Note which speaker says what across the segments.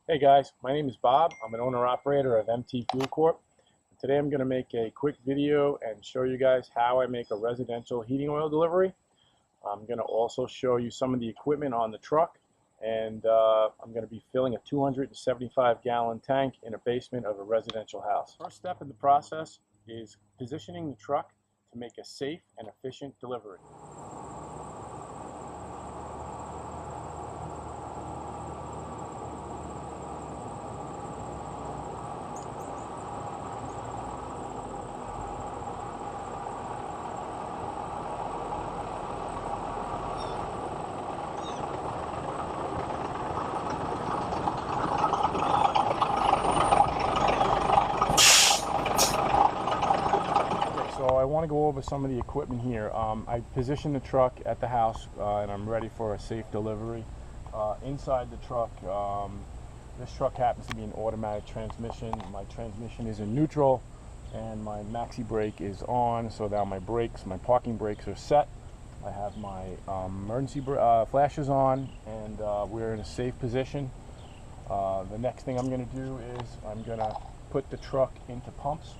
Speaker 1: Hey guys, my name is Bob. I'm an owner-operator of MT Fuel Corp. Today I'm going to make a quick video and show you guys how I make a residential heating oil delivery. I'm going to also show you some of the equipment on the truck, and I'm going to be filling a 275-gallon tank in a basement of a residential house. First step in the process is positioning the truck to make a safe and efficient delivery. So I want to go over some of the equipment here. I positioned the truck at the house and I'm ready for a safe delivery. Inside the truck, this truck happens to be an automatic transmission. My transmission is in neutral and my maxi brake is on, so now my brakes, my parking brakes are set. I have my emergency flashes on, and we're in a safe position. The next thing I'm going to do is I'm going to put the truck into pumps,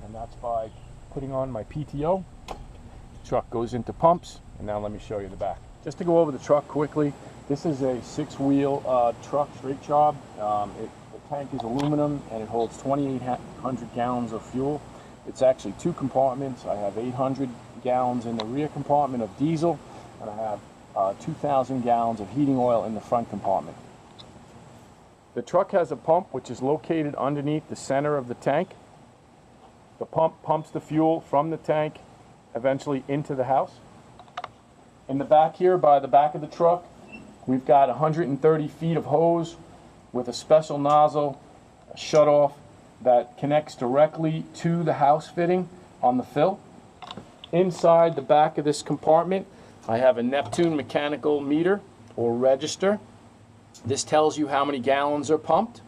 Speaker 1: and that's by putting on my PTO. The truck goes into pumps, and now let me show you the back. Just to go over the truck quickly, this is a 6-wheel truck, straight job. The tank is aluminum and it holds 2,800 gallons of fuel. It's actually 2 compartments. I have 800 gallons in the rear compartment of diesel, and I have 2,000 gallons of heating oil in the front compartment. The truck has a pump which is located underneath the center of the tank. The pump pumps the fuel from the tank eventually into the house. In the back here, by the back of the truck, we've got 130 feet of hose with a special nozzle, a shutoff that connects directly to the house fitting on the fill. Inside the back of this compartment, I have a Neptune mechanical meter or register. This tells you how many gallons are pumped.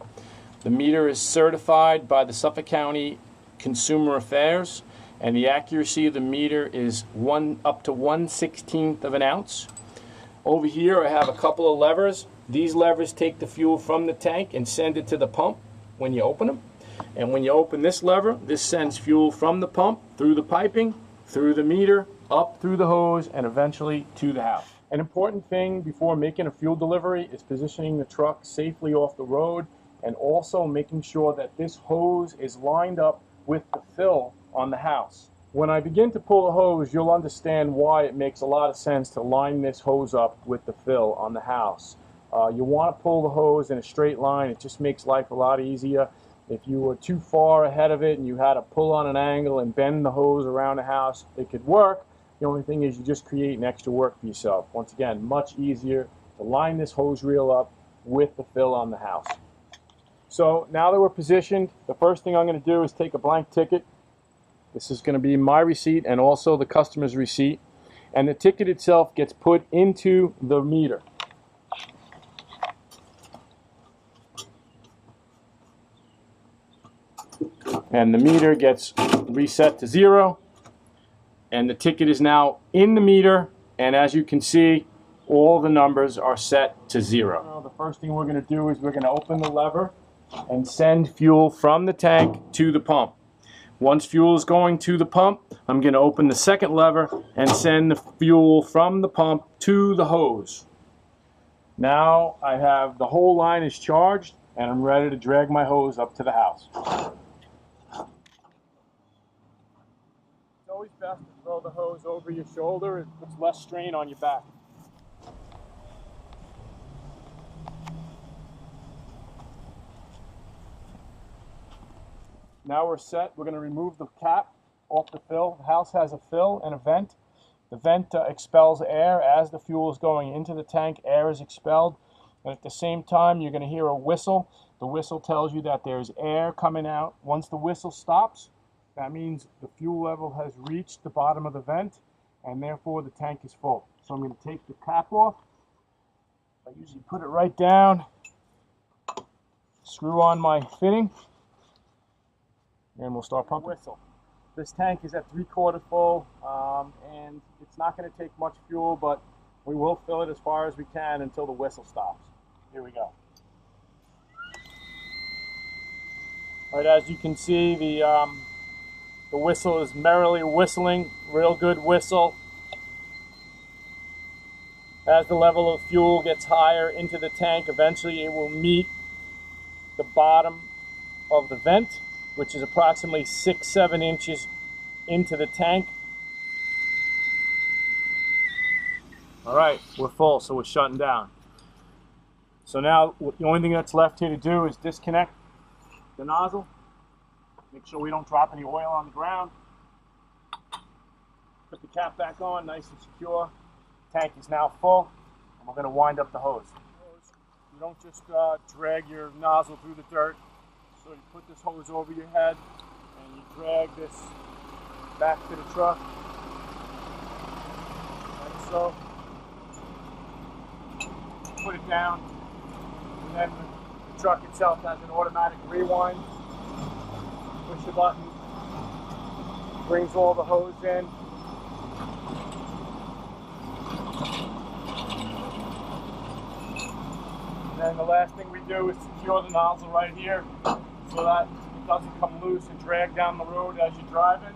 Speaker 1: The meter is certified by the Suffolk County Consumer Affairs, and the accuracy of the meter is up to 1/16 of an ounce. Over here I have a couple of levers. These levers take the fuel from the tank and send it to the pump when you open them. And when you open this lever, this sends fuel from the pump through the piping, through the meter, up through the hose, and eventually to the house. An important thing before making a fuel delivery is positioning the truck safely off the road, and also making sure that this hose is lined up with the fill on the house. When I begin to pull the hose, you'll understand why it makes a lot of sense to line this hose up with the fill on the house. You want to pull the hose in a straight line. It just makes life a lot easier. If you were too far ahead of it and you had to pull on an angle and bend the hose around the house, it could work. The only thing is you just create an extra work for yourself. Once again, much easier to line this hose reel up with the fill on the house. So now that we're positioned, the first thing I'm going to do is take a blank ticket. This is going to be my receipt and also the customer's receipt. And the ticket itself gets put into the meter. And the meter gets reset to 0. And the ticket is now in the meter. And as you can see, all the numbers are set to 0. Now, the first thing we're going to do is we're going to open the lever and send fuel from the tank to the pump. Once fuel is going to the pump, I'm going to open the second lever and send the fuel from the pump to the hose. Now I have the whole line is charged and I'm ready to drag my hose up to the house. It's always best to throw the hose over your shoulder. It puts less strain on your back. Now we're set. We're going to remove the cap off the fill. The house has a fill and a vent. The vent expels air as the fuel is going into the tank. Air is expelled, and at the same time you're going to hear a whistle. The whistle tells you that there's air coming out. Once the whistle stops, that means the fuel level has reached the bottom of the vent, and therefore the tank is full. So I'm going to take the cap off. I usually put it right down, screw on my fitting, and we'll start pumping. Whistle. This tank is at 3/4 full, and it's not going to take much fuel, but we will fill it as far as we can until the whistle stops. Here we go. All right, as you can see, the whistle is merrily whistling, real good whistle. As the level of fuel gets higher into the tank, eventually it will meet the bottom of the vent, which is approximately 6-7 inches into the tank. All right, we're full, so we're shutting down. So now the only thing that's left here to do is disconnect the nozzle. Make sure we don't drop any oil on the ground. Put the cap back on, nice and secure. Tank is now full, and we're going to wind up the hose. You don't just drag your nozzle through the dirt. So you put this hose over your head, and you drag this back to the truck, like so. Put it down, and then the truck itself has an automatic rewind. Push the button, brings all the hose in. And then the last thing we do is secure the nozzle right here so that it doesn't come loose and drag down the road as you're driving.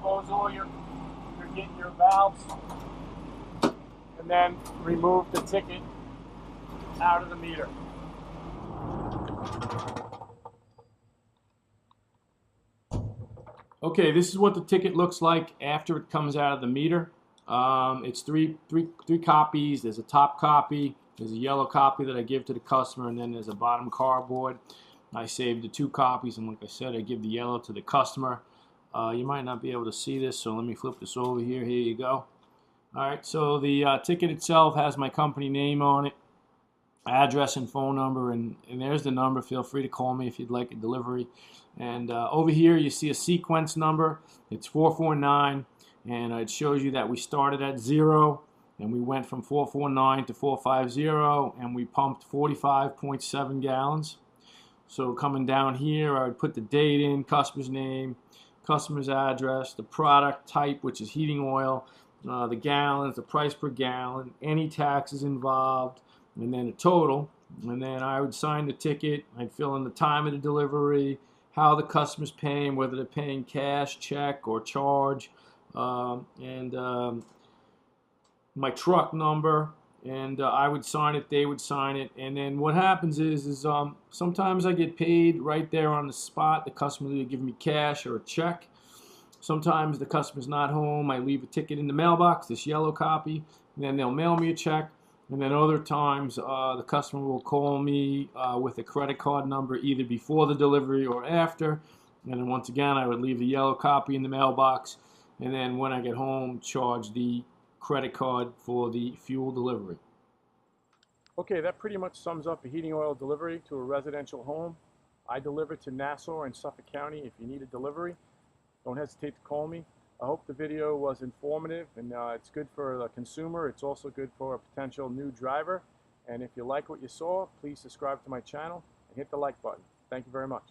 Speaker 1: Close all your valves, and then remove the ticket out of the meter. Okay, this is what the ticket looks like after it comes out of the meter. It's three copies. There's a top copy, there's a yellow copy that I give to the customer, and then there's a bottom cardboard. I saved the 2 copies, and like I said, I give the yellow to the customer. You might not be able to see this, so let me flip this over here. Here you go. Alright, so the ticket itself has my company name on it, address and phone number, and there's the number. Feel free to call me if you'd like a delivery. And over here you see a sequence number. It's 449, and it shows you that we started at 0 and we went from 449 to 450, and we pumped 45.7 gallons. So coming down here, I would put the date in, customer's name, customer's address, the product type, which is heating oil, the gallons, the price per gallon, any taxes involved, and then a total. And then I would sign the ticket. I'd fill in the time of the delivery, how the customer's paying, whether they're paying cash, check, or charge, and my truck number. And I would sign it, they would sign it, and then what happens is sometimes I get paid right there on the spot. The customer will give me cash or a check. Sometimes the customer's not home. I leave a ticket in the mailbox, this yellow copy, and then they'll mail me a check. And then other times the customer will call me with a credit card number either before the delivery or after. And then once again, I would leave the yellow copy in the mailbox, and then when I get home, charge the credit card for the fuel delivery. Okay, that pretty much sums up a heating oil delivery to a residential home. I deliver to Nassau in Suffolk County. If you need a delivery, don't hesitate to call me. I hope the video was informative, and it's good for the consumer. It's also good for a potential new driver. And if you like what you saw, please subscribe to my channel and hit the like button. Thank you very much.